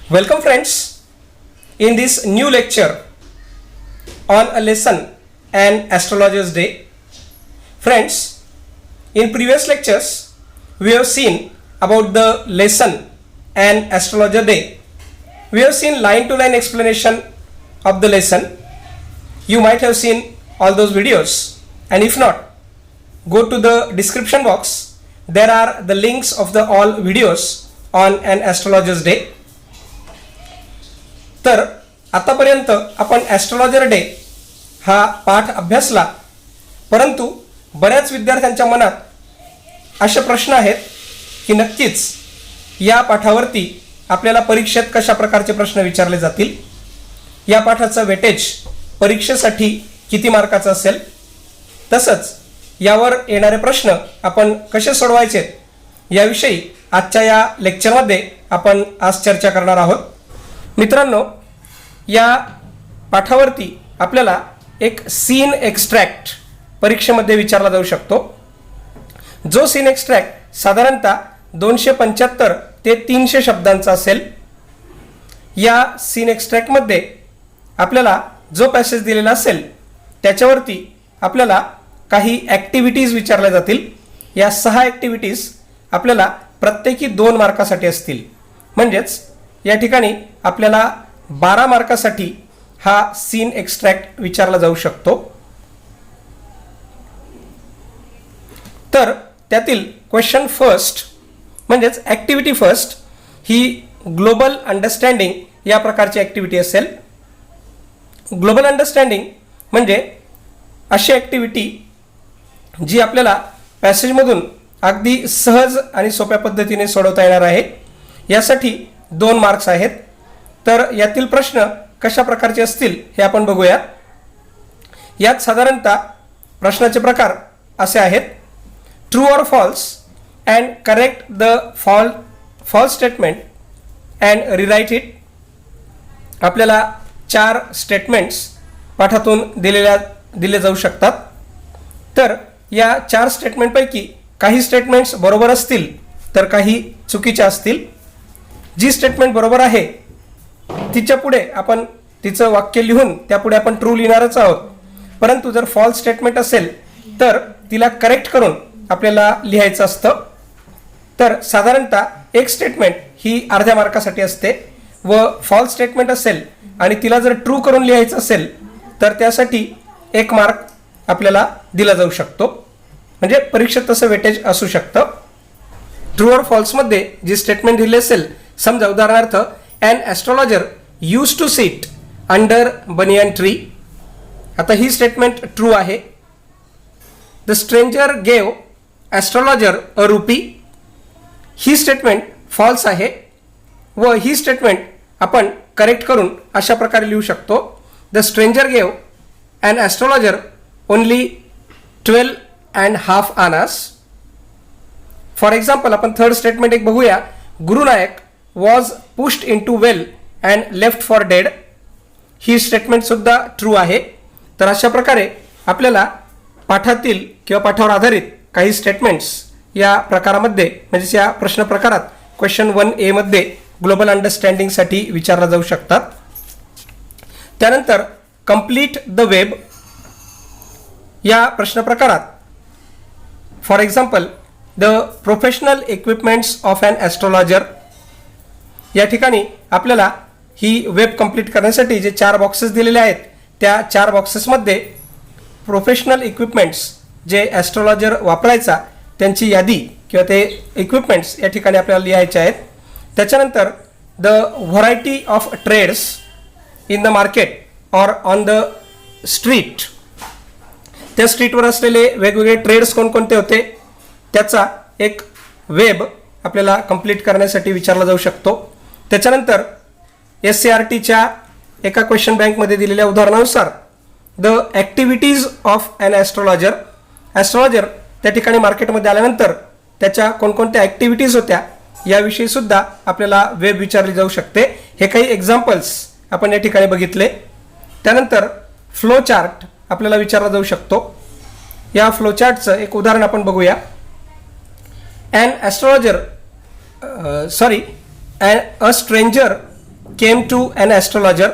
Welcome friends in this new lecture on a lesson and astrologer's day. Friends, in previous lectures we have seen about the lesson and astrologer day. We have seen line to line explanation of the lesson. You might have seen all those videos, and if not, go to the description box. There are the links of the all videos on an astrologer's day. तर आतापर्यंत आपण astrologer day हा पाठ अभ्यासला, परंतु बऱ्याच विद्यार्थ्यांच्या मनात असे प्रश्न आहेत की नक्कीच या पाठावरती आपल्याला परीक्षेत कशा प्रकारचे प्रश्न विचारले जातील, या पाठाचं वेटेज परीक्षेसाठी किती मार्काचं असेल, तसंच यावर येणारे प्रश्न आपण कसे सोडवायचे याविषयी आजच्या या लेक्चरमध्ये आपण आज चर्चा करणार आहोत. मित्रांनो, या पाठावरती आपल्याला एक सीन एक्स्ट्रॅक्ट परीक्षेमध्ये विचारला जाऊ शकतो. जो सीन एक्स्ट्रॅक्ट साधारणतः 275 ते 300 शब्दांचा असेल. या सीन एक्स्ट्रॅक्टमध्ये आपल्याला जो पॅसेज दिलेला असेल त्याच्यावरती आपल्याला काही ॲक्टिव्हिटीज विचारल्या जातील. या 6 ॲक्टिव्हिटीज आपल्याला प्रत्येकी 2 मार्कासाठी असतील. म्हणजेच या ठिकाणी आपल्याला 12 मार्कासाठी हा सीन एक्स्ट्रॅक्ट विचारला जाऊ शकतो. तर त्यातील क्वेश्चन फर्स्ट म्हणजेच ॲक्टिव्हिटी फर्स्ट ही ग्लोबल अंडरस्टँडिंग या प्रकारची ॲक्टिव्हिटी असेल. ग्लोबल अंडरस्टँडिंग म्हणजे अशी ॲक्टिव्हिटी जी आपल्याला पॅसेजमधून अगदी सहज आणि सोप्या पद्धतीने सोडवता येणार आहे. यासाठी 2 मार्क्स आहेत. तर यातील प्रश्न कशा प्रकारचे असतील हे आपण बघूया. यात साधारणतः प्रश्नाचे प्रकार असे आहेत: true or false and correct the false statement and rewrite it. आपल्याला 4 स्टेटमेंट्स पाठातून दिले जाऊ शकतात. तर या 4 स्टेटमेंटपैकी काही स्टेटमेंट्स बरोबर असतील तर काही चुकीच्या असतील. जी स्टेटमेंट बरोबर आहे तिच्या पुढे आपण तिचं वाक्य लिहून त्यापुढे आपण ट्रू लिहिणारच आहोत. परंतु जर फॉल्स स्टेटमेंट असेल तर तिला करेक्ट करून आपल्याला लिहायचं असतं. तर साधारणतः एक स्टेटमेंट ही अर्ध्या मार्कासाठी असते व फॉल्स स्टेटमेंट असेल आणि तिला जर ट्रू करून लिहायचं असेल तर त्यासाठी 1 मार्क आपल्याला दिला जाऊ शकतो. म्हणजे परीक्षेत तसं वेटेज असू शकतं. ट्रू ऑर फॉल्समध्ये जी स्टेटमेंट दिली असेल, समजा उदाहरणार्थ an astrologer used to sit under banyan tree. आता ही स्टेटमेंट ट्रू आहे. The stranger gave astrologer a rupee. ही स्टेटमेंट फॉल्स आहे व ही स्टेटमेंट आपण करेक्ट करून अशा प्रकारे लिहू शकतो: the stranger gave an astrologer only 12.5 आनास. फॉर एक्झाम्पल आपण थर्ड स्टेटमेंट एक बघूया: Gurunayak was pushed into well and left for dead. ही स्टेटमेंट सुद्धा ट्रू आहे. तर अशा प्रकारे आपल्याला पाठातील किंवा पाठावर आधारित काही स्टेटमेंट्स या प्रकारामध्ये म्हणजे या प्रश्न प्रकारात क्वेश्चन 1A मध्ये ग्लोबल अंडरस्टँडिंगसाठी विचारला जाऊ शकतात. त्यानंतर कंप्लीट द वेब या प्रश्न प्रकारात for example the professional equipments of an astrologer. या ठिकाणी आपल्याला ही वेब कंप्लीट करण्यासाठी जे 4 बॉक्सेस दिलेले आहेत त्या 4 बॉक्सेसमध्ये प्रोफेशनल इक्विपमेंट्स जे ॲस्ट्रोलॉजर वापरायचा त्यांची यादी किंवा ते इक्विपमेंट्स या ठिकाणी आपल्याला लिहायचे आहेत. त्याच्यानंतर the variety of trades in the market or on the street. त्या स्ट्रीटवर असलेले वेगवेगळे ट्रेड्स कोणकोणते होते त्याचा एक वेब आपल्याला कंप्लीट करण्यासाठी विचारला जाऊ शकतो. त्याच्यानंतर SCRTच्या एका क्वेश्चन बँकमध्ये दिलेल्या उदाहरणानुसार the activities of an astrologer. Astrologer त्या ठिकाणी मार्केटमध्ये आल्यानंतर त्याच्या कोणकोणत्या ॲक्टिव्हिटीज होत्या याविषयी सुद्धा आपल्याला वेब विचारली जाऊ शकते. हे काही एक्झाम्पल्स आपण या ठिकाणी बघितले. त्यानंतर फ्लो चार्ट आपल्याला विचारला जाऊ शकतो. या फ्लो चार्टचं एक उदाहरण आपण बघूया. An astrologer a stranger came to an astrologer,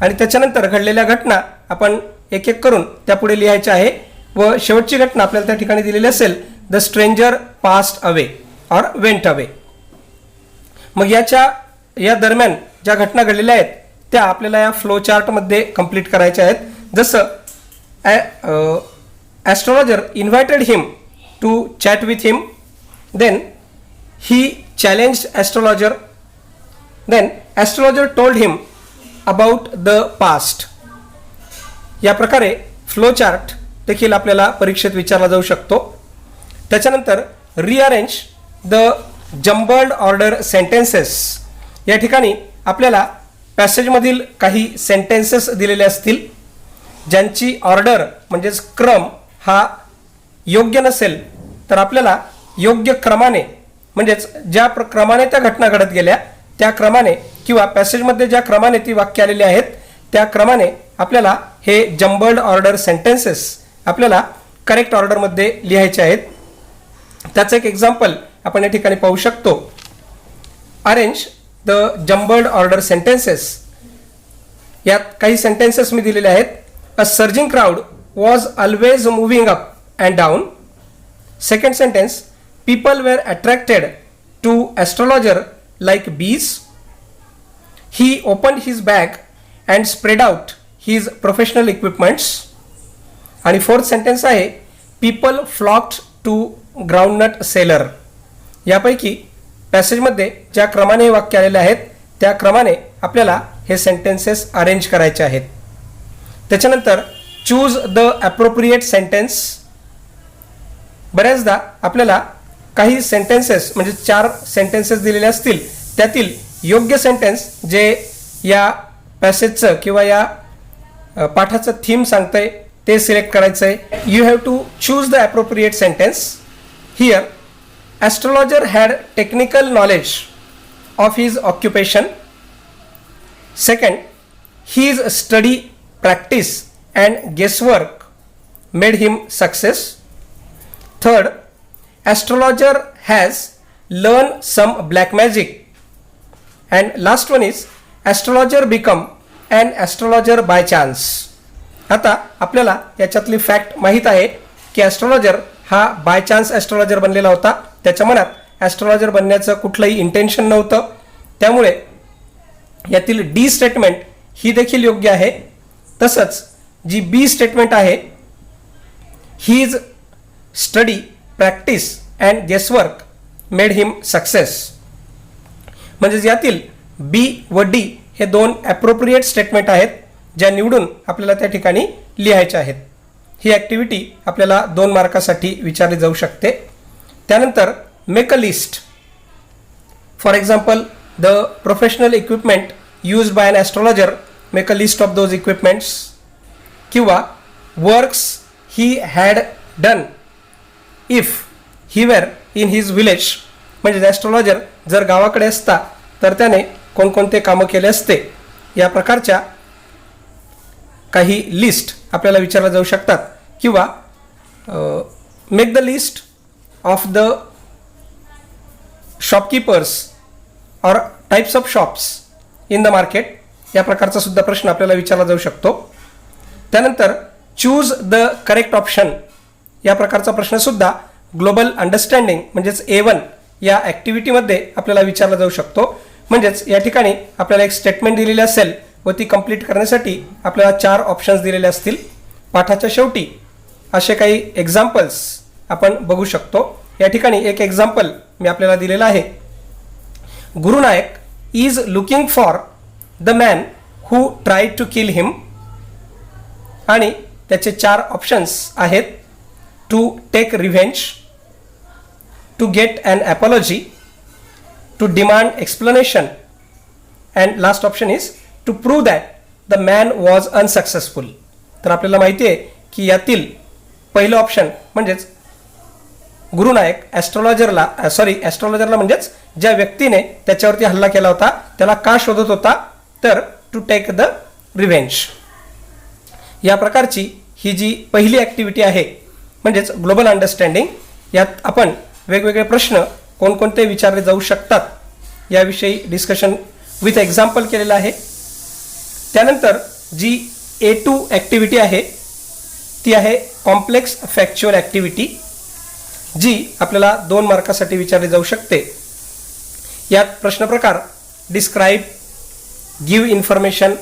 आणि त्याच्यानंतर घडलेल्या घटना आपण एक एक करून त्यापुढे लिहायच्या आहे. व शेवटची घटना आपल्याला त्या ठिकाणी दिलेली असेल, the stranger passed away or went away. मग या दरम्यान ज्या घटना घडलेल्या आहेत त्या आपल्याला या फ्लो चार्टमध्ये कंप्लीट करायच्या आहेत. जसं astrologer invited him to chat with him, then he challenged astrologer, then astrologer told him about the past. या प्रकारे फ्लो चार्ट देखील आपल्याला परीक्षेत विचारला जाऊ शकतो. त्याच्यानंतर rearrange the jumbled order sentences. या ठिकाणी आपल्याला पॅसेजमधील काही सेंटेन्सेस दिलेले असतील ज्यांची ऑर्डर म्हणजेच क्रम हा योग्य नसेल तर आपल्याला योग्य क्रमाने म्हणजेच ज्या क्रमाने त्या घटना घडत गेल्या त्या क्रमाने किंवा पॅसेजमध्ये ज्या क्रमाने ती वाक्य आलेली आहेत त्या क्रमाने आपल्याला हे जम्बल्ड ऑर्डर सेंटेन्सेस आपल्याला करेक्ट ऑर्डरमध्ये लिहायचे आहेत. त्याचं एक एक्झाम्पल आपण या ठिकाणी पाहू शकतो. Arrange the jumbled order sentences. यात काही सेंटेन्सेस मी दिलेले आहेत. A surging crowd was always moving up and down. Second sentence, people were attracted to astrologer like bees. He opened his bag and spread out his professional equipments. आणि fourth sentence आहे, people flocked to groundnut seller. यापैकी पॅसेजमध्ये ज्या क्रमाने हे वाक्य आलेले आहेत त्या क्रमाने आपल्याला हे सेंटेन्सेस अरेंज करायचे आहेत. त्याच्यानंतर चूज द ॲप्रोप्रिएट सेंटेन्स. बऱ्याचदा आपल्याला काही सेंटेन्सेस म्हणजे 4 सेंटेन्सेस दिलेले असतील त्यातील योग्य सेंटेन्स जे या पॅसेजचं किंवा या पाठाचं थीम सांगतंय ते सिलेक्ट करायचं आहे. You have to choose the appropriate sentence. Here astrologer had technical knowledge of his occupation. Second, his study practice and guesswork made him success. Third, astrologer has learned some black magic. And last one is astrologer become an astrologer by chance. आता आपल्याला याच्यातली fact माहीत आहे की astrologer हा by chance astrologer बनलेला होता. त्याच्या मनात ॲस्ट्रोलॉजर बनण्याचं कुठलंही इंटेन्शन नव्हतं. त्यामुळे यातील डी स्टेटमेंट ही देखील योग्य आहे. तसंच जी बी स्टेटमेंट आहे, his study practice and guesswork made him success. म्हणजेच यातील बी व डी हे 2 ॲप्रोप्रिएट स्टेटमेंट आहेत ज्या निवडून आपल्याला त्या ठिकाणी लिहायच्या आहेत. ही ॲक्टिव्हिटी आपल्याला 2 मार्कासाठी विचारली जाऊ शकते. त्यानंतर make a list. For example, the professional equipment used by an astrologer, make a list of those equipments. किंवा works he had done if he were in his village. म्हणजे ॲस्ट्रोलॉजर जर गावाकडे असता तर त्याने कोणकोणते कामं केले असते. या प्रकारच्या काही लिस्ट आपल्याला विचारल्या जाऊ शकतात. किंवा make the list of the shopkeepers or types of shops in the market. या प्रकारचा सुद्धा प्रश्न आपल्याला विचारला जाऊ शकतो. त्यानंतर चूज द करेक्ट ऑप्शन. या प्रकारचा प्रश्नसुद्धा ग्लोबल अंडरस्टँडिंग म्हणजेच A1 या ॲक्टिव्हिटीमध्ये आपल्याला विचारला जाऊ शकतो. म्हणजेच या ठिकाणी आपल्याला एक स्टेटमेंट दिलेली असेल व ती कंप्लीट करण्यासाठी आपल्याला 4 ऑप्शन्स दिलेले असतील. पाठाच्या शेवटी असे काही एक्झाम्पल्स आपण बघू शकतो. या ठिकाणी एक एक्झाम्पल मी आपल्याला दिलेला आहे. Gurunayak is looking for the man who tried to kill him. आणि त्याचे 4 ऑप्शन्स आहेत. To take revenge, to get an apology, to demand explanation, and last option is to prove that the man was unsuccessful. तर आपल्याला माहिती आहे की यातील पहिलं ऑप्शन म्हणजेच गुरुनायक ॲस्ट्रोलॉजरला म्हणजेच ज्या व्यक्तीने त्याच्यावरती हल्ला केला होता त्याला का शोधत होता, तर टू टेक द रिव्हेंज. या प्रकारची ही जी पहिली ॲक्टिव्हिटी आहे म्हणजेच ग्लोबल अंडरस्टँडिंग. यात आपण वेगवेगळे प्रश्न कोणकोणते विचारले जाऊ शकतात याविषयी डिस्कशन विथ एक्झाम्पल केलेलं आहे. त्यानंतर जी A2 ॲक्टिव्हिटी आहे ती आहे कॉम्प्लेक्स फॅक्च्युअल ॲक्टिव्हिटी, जी आपल्याला 2 मार्कासाठी विचारली जाऊ शकते. यात प्रश्न प्रकार describe, give information,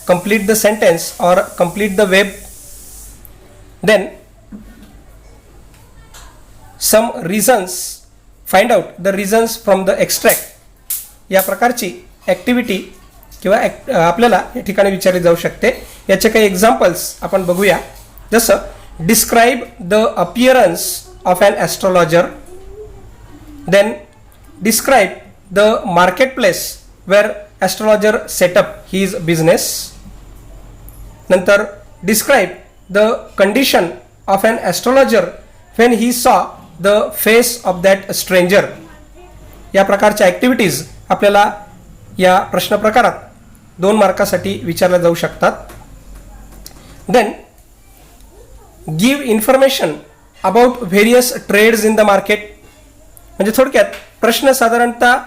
complete the sentence or complete the web, then some reasons, find out the reasons from the extract या प्रकारची ॲक्टिव्हिटी किंवा आपल्याला या ठिकाणी विचारली जाऊ शकते. याचे काही एक्झाम्पल्स आपण बघूया. जसं describe the appearance of an astrologer, then describe the market place where astrologer set up his business, नंतर describe the condition of an astrologer when he saw the face of that stranger. या प्रकारच्या activities आपल्याला या प्रश्न प्रकारात 2 मार्कासाठी विचारल्या जाऊ शकतात. Then give information about various trades in the market. म्हणजे थोडक्यात प्रश्न साधारणतः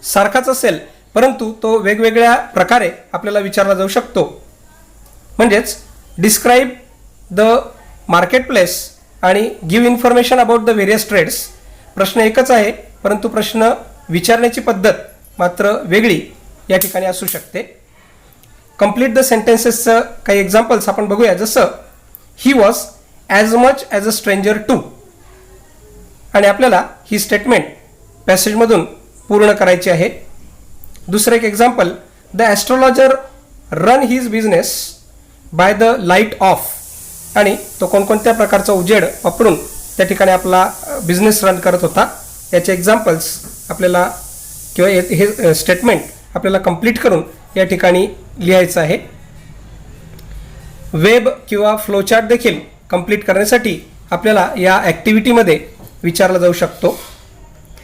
सारखाच असेल, परंतु तो वेगवेगळ्या प्रकारे आपल्याला विचारला जाऊ शकतो. म्हणजेच डिस्क्राईब द मार्केट प्लेस आणि give information about the various trades प्रश्न एकच आहे, परंतु प्रश्न विचारण्याची पद्धत मात्र वेगळी या ठिकाणी असू शकते. कंप्लीट द सेंटेन्सेसचं काही एक्झाम्पल्स आपण बघूया. जसं he was as much as a stranger to, आणि आपल्याला ही स्टेटमेंट पॅसेजमधून पूर्ण करायची आहे. दुसरं एक example, the astrologer run his business by the light of, आणि तो कोणकोणत्या प्रकारचा उजेड वापरून त्या ठिकाणी आपला बिझनेस रन करत होता. याचे एक्झाम्पल्स आपल्याला किंवा हे स्टेटमेंट आपल्याला कंप्लीट करून या ठिकाणी लिहायचं आहे. वेब किंवा फ्लोचार्ट देखील कंप्लीट करण्यासाठी आपल्याला या ॲक्टिव्हिटीमध्ये विचारला जाऊ शकतो.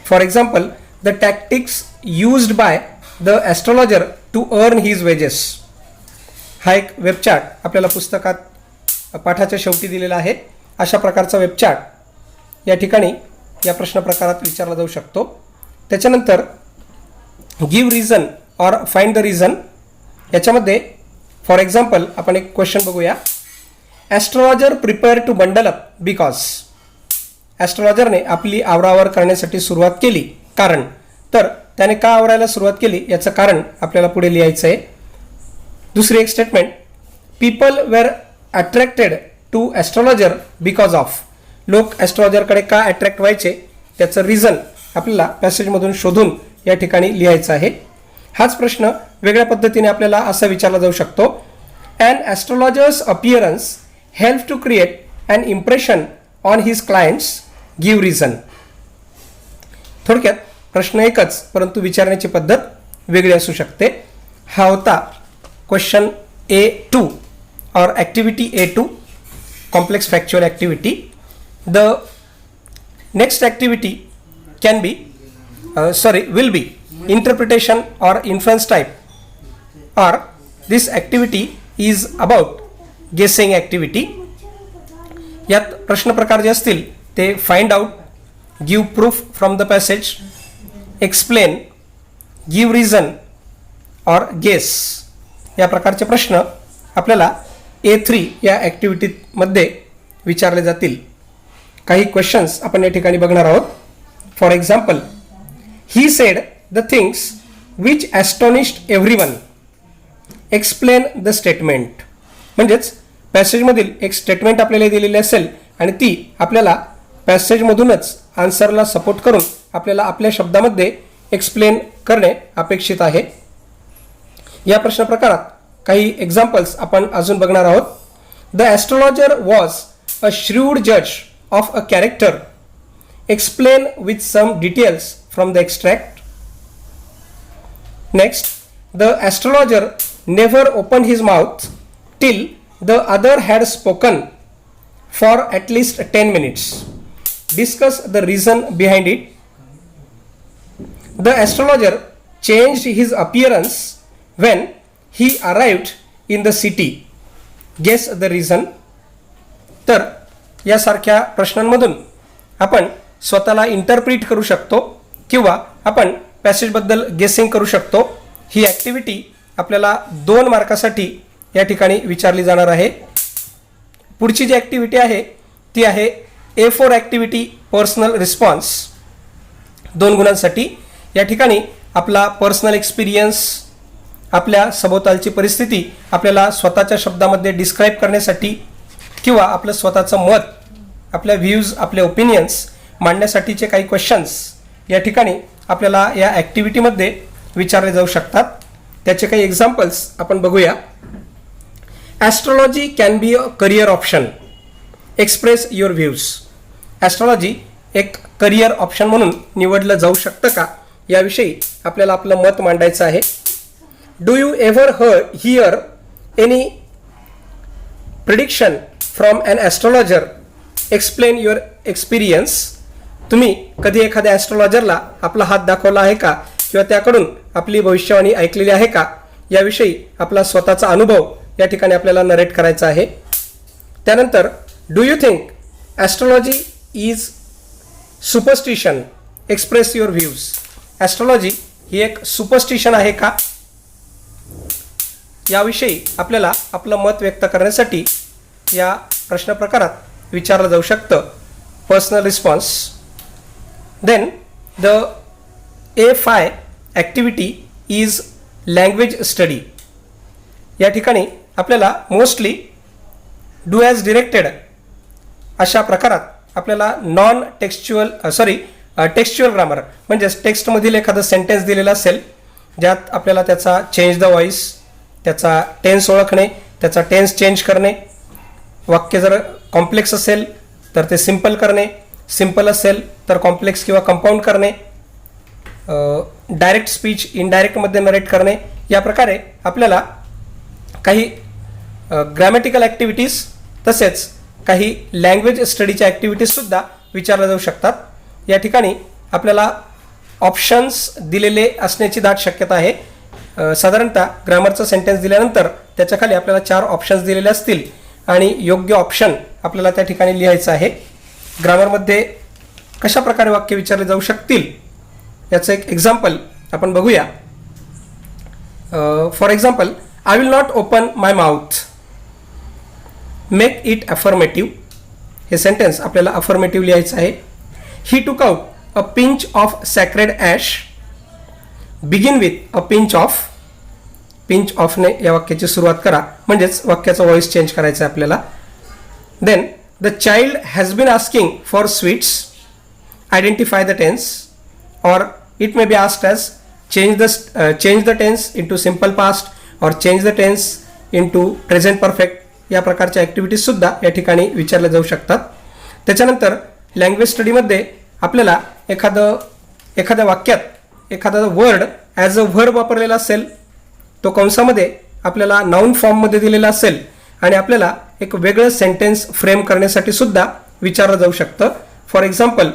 For example, the tactics used by the astrologer to earn his wages. हा एक वेबचार्ट आपल्याला पुस्तकात पाठाच्या शेवटी दिलेला आहे. अशा प्रकारचा वेबचार्ट या ठिकाणी या प्रश्न प्रकारात विचारला जाऊ शकतो. त्याच्यानंतर give reason or find the reason. याच्यामध्ये फॉर एक्झाम्पल आपण एक क्वेश्चन बघूया. Astrologer prepare to bundle up because. ॲस्ट्रोलॉजरने आपली आवरावर करण्यासाठी सुरुवात केली, कारण. तर त्याने का आवरायला सुरुवात केली याचं कारण आपल्याला पुढे लिहायचं आहे. दुसरी एक statement, people were attracted to astrologer because of. लोक ॲस्ट्रोलॉजरकडे का अट्रॅक्ट व्हायचे त्याचं रिझन आपल्याला पॅसेजमधून शोधून या ठिकाणी लिहायचं आहे. हाच प्रश्न वेगळ्या पद्धतीने आपल्याला असा विचारला जाऊ शकतो. An astrologer's appearance help to create an impression on his clients, give reason. थोडक्यात प्रश्न एकच, परंतु विचारण्याची पद्धत वेगळी असू शकते. हा होता क्वेश्चन A2 और activity A2, complex factual activity. The next activity can be will be interpretation or inference type, or this activity is about guessing activity. यात प्रश्न प्रकार जे असतील ते find out, give proof from the passage, explain, give reason और guess या प्रकारचे प्रश्न आपल्याला A3 या ॲक्टिव्हिटीमध्ये विचारले जातील. काही क्वेश्चन्स आपण या ठिकाणी बघणार आहोत. For example, he said the things which astonished everyone. Explain the statement. म्हणजेच पॅसेजमधील एक स्टेटमेंट आपल्याला दिलेली असेल आणि ती आपल्याला पॅसेजमधूनच आन्सरला सपोर्ट करून आपल्याला आपल्या शब्दामध्ये एक्सप्लेन करणे अपेक्षित आहे. या प्रश्न प्रकारात काही एक्झाम्पल्स आपण अजून बघणार आहोत. The astrologer was a shrewd जज of a character. Explain with some details from the extract. Next, the astrologer never opened his mouth till the other had spoken for at least 10 minutes. Discuss the reason behind it. The astrologer changed his appearance when he arrived in the city. Guess the reason. तर यासारख्या प्रश्नांमधून आपण स्वतःला interpret करू शकतो किंवा आपण पॅसेजबद्दल गेसिंग करू शकतो. ही ॲक्टिव्हिटी आपल्याला 2 मार्कासाठी या ठिकाणी विचारली जाणार आहे. पुढची जी ॲक्टिव्हिटी आहे ती आहे A4 ॲक्टिव्हिटी पर्सनल रिस्पॉन्स, 2 गुणांसाठी. या ठिकाणी आपला पर्सनल एक्सपिरियन्स, आपल्या सभोवतालची परिस्थिती आपल्याला स्वतःच्या शब्दामध्ये डिस्क्राईब करण्यासाठी किंवा आपलं स्वतःचं मत, आपल्या व्ह्यूज, आपले ओपिनियन्स मांडण्यासाठीचे काही क्वेश्चन्स या ठिकाणी आपल्याला या ॲक्टिव्हिटीमध्ये विचारले जाऊ शकतात. त्याचे काही एक्झाम्पल्स आपण बघूया. Astrology can be a career option, express your views. Astrology एक करिअर ऑप्शन म्हणून निवडलं जाऊ शकतं का, याविषयी आपल्याला आपलं मत मांडायचं आहे. Do you ever hear any prediction from an astrologer, explain your experience. तुम्ही कधी एखाद्या ॲस्ट्रॉलॉजरला आपला हात दाखवला आहे का किंवा त्याकडून आपली भविष्यवाणी ऐकलेली आहे का, याविषयी आपला स्वतःचा अनुभव या ठिकाणी आपल्याला नरेट करायचा आहे. त्यानंतर do you think astrology is superstition, express your views. Astrology ही एक सुपरस्टिशन आहे का, याविषयी आपल्याला आपलं मत व्यक्त करण्यासाठी या प्रश्न प्रकारात विचारलं जाऊ शकतं. Personal response. Then the A5 activity is language study. या ठिकाणी आपल्याला मोस्टली डू ॲज डिरेक्टेड अशा प्रकारात आपल्याला नॉन टेक्स्च्युअल टेक्स्च्युअल ग्रामर म्हणजेच टेक्स्टमधील एखादं सेंटेन्स दिलेलं असेल, ज्यात आपल्याला त्याचा चेंज द व्हॉइस, त्याचा टेन्स ओळखणे, त्याचा टेन्स चेंज करणे, वाक्य जर कॉम्प्लेक्स असेल तर ते सिम्पल करणे, सिम्पल असेल तर कॉम्प्लेक्स किंवा कंपाऊंड करणे, डायरेक्ट स्पीच इनडायरेक्टमध्ये नरेट करणे. या प्रकारे आपल्याला काही ग्रॅमॅटिकल ॲक्टिव्हिटीज तसेच काही लँग्वेज स्टडीच्या ॲक्टिव्हिटीजसुद्धा विचारल्या जाऊ शकतात. या ठिकाणी आपल्याला ऑप्शन्स दिलेले असण्याची दाट शक्यता आहे. साधारणतः ग्रामरचं सेंटेन्स दिल्यानंतर त्याच्याखाली आपल्याला 4 ऑप्शन्स दिलेले असतील आणि योग्य ऑप्शन आपल्याला त्या ठिकाणी लिहायचं आहे. ग्रामरमध्ये कशा प्रकारे वाक्य विचारले जाऊ शकतील याचं एक एक्झाम्पल आपण बघूया. For example, I will not open my mouth, make it affirmative. हे सेंटेन्स आपल्याला अफर्मेटिव्ह लिहायचं आहे. He took out a pinch of sacred ash, begin with a pinch of. Pinch ऑफने या वाक्याची सुरुवात करा, म्हणजेच वाक्याचा व्हॉइस चेंज करायचा आहे आपल्याला. Then the child has been asking for sweets, identify the tense. Or it may be asked as change the tense into simple past or change the tense into present perfect. या प्रकारच्या ॲक्टिव्हिटीजसुद्धा या ठिकाणी विचारल्या जाऊ शकतात. त्याच्यानंतर लँग्वेज स्टडीमध्ये आपल्याला एखाद्या वाक्यात एखादा वर्ड ॲज अ व्हर्ब वापरलेला असेल, तो कंसामध्ये आपल्याला नाऊन फॉर्ममध्ये दिलेला असेल आणि आपल्याला एक वेगळं सेंटेन्स फ्रेम करण्यासाठी सुद्धा विचारलं जाऊ शकतं. For example,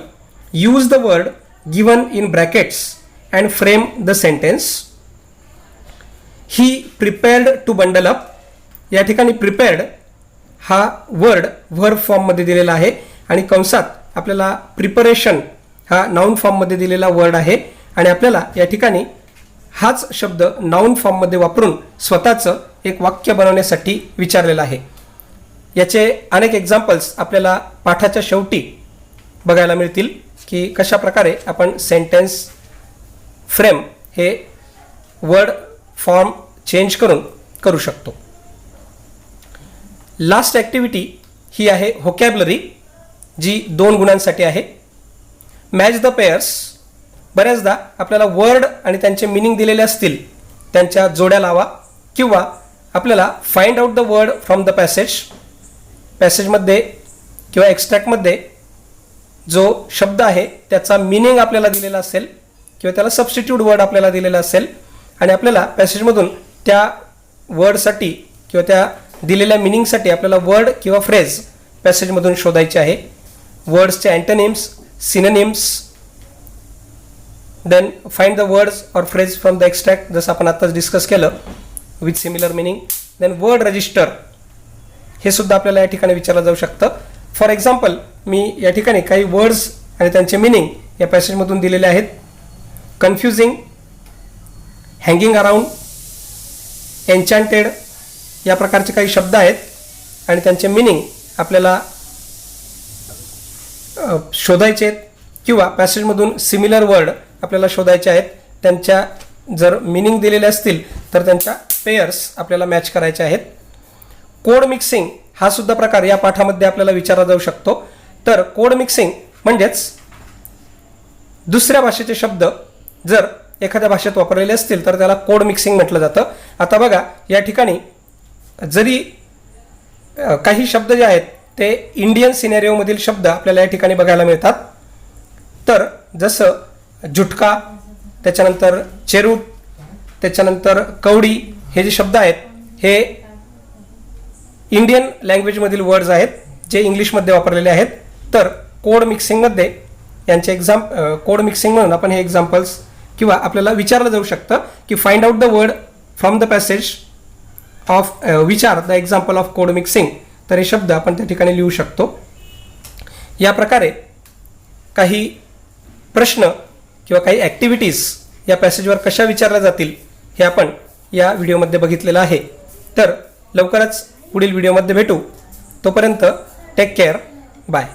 use the word given in brackets and frame the sentence. He prepared to bundle up. या ठिकाणी प्रिपेअर्ड हा वर्ड व्हर्ब फॉर्ममध्ये दिलेला आहे आणि कंसात आपल्याला प्रिपरेशन हा नाऊन फॉर्ममध्ये दिलेला वर्ड आहे आणि आपल्याला या ठिकाणी हाच शब्द नाऊन फॉर्ममध्ये वापरून स्वतःचं एक वाक्य बनवण्यासाठी विचारलेलं आहे. याचे अनेक एक्झाम्पल्स आपल्याला पाठाच्या शेवटी बघायला मिळतील की कशा प्रकारे आपण सेंटेन्स फ्रेम हे वर्ड फॉर्म चेंज करून करू शकतो. लास्ट ॲक्टिव्हिटी ही आहे व्होकॅब्युलरी, जी 2 गुणांसाठी आहे. Match the pairs. बऱ्याचदा आपल्याला वर्ड आणि त्यांचे मिनिंग दिलेले असतील, त्यांच्या जोड्या लावा किंवा आपल्याला find out the word from the पॅसेजमध्ये किंवा एक्स्ट्रॅक्टमध्ये जो शब्द आहे त्याचा मिनिंग आपल्याला दिलेला असेल किंवा त्याला सबस्टिट्यूट वर्ड आपल्याला दिलेला असेल आणि आपल्याला पॅसेजमधून त्या वर्डसाठी किंवा त्या दिलेल्या मिनिंगसाठी आपल्याला वर्ड किंवा फ्रेज पॅसेजमधून शोधायचे आहे. वर्ड्सचे antonyms, synonyms, then find the words or phrase from the extract, जसं आपण आत्ताच डिस्कस केलं, with similar meaning. Then word register, हे सुद्धा आपल्याला या ठिकाणी विचारलं जाऊ शकतं. फॉर एक्झाम्पल, मी या ठिकाणी काही वर्ड्स आणि त्यांचे मिनिंग या पॅसेजमधून दिलेले आहेत. कन्फ्युजिंग, हँगिंग अराउंड, एन्चॅन्टेड या प्रकारचे काही शब्द आहेत आणि त्यांचे मिनिंग आपल्याला शोधायचे आहेत किंवा पॅसेजमधून सिमिलर वर्ड आपल्याला शोधायचे आहेत. त्यांच्या जर मिनिंग दिलेले असतील तर त्यांच्या पेयर्स आपल्याला मॅच करायचे आहेत. कोड मिक्सिंग हा सुद्धा प्रकार या पाठामध्ये आपल्याला विचारला जाऊ शकतो. तर कोड मिक्सिंग म्हणजेच दुसऱ्या भाषेचे शब्द जर एखाद्या भाषेत वापरलेले असतील तर त्याला कोड मिक्सिंग म्हटलं जातं. आता बघा या ठिकाणी जरी काही शब्द जे आहेत ते इंडियन सिनेरिओमधील शब्द आपल्याला या ठिकाणी बघायला मिळतात. तर जसं झुटका, त्याच्यानंतर चेरूट, त्याच्यानंतर कवडी हे जे शब्द आहेत हे इंडियन लँग्वेजमधील वर्ड्स आहेत जे इंग्लिशमध्ये वापरलेले आहेत. तर कोड मिक्सिंगमध्ये यांचे कोड मिक्सिंग म्हणून आपण हे एक्झाम्पल्स किंवा आपल्याला विचारलं जाऊ शकतं की find out the word from the passage of which are the example of code mixing. तर हे शब्द आपण त्या ठिकाणी लिहू शकतो. या प्रकारे काही प्रश्न किंवा काही ॲक्टिव्हिटीज या पॅसेजवर कशा विचारल्या जातील हे आपण या व्हिडिओमध्ये बघितलेलं आहे. तर लवकरच पुढील व्हिडिओमध्ये भेटू. तोपर्यंत टेक केअर. बाय.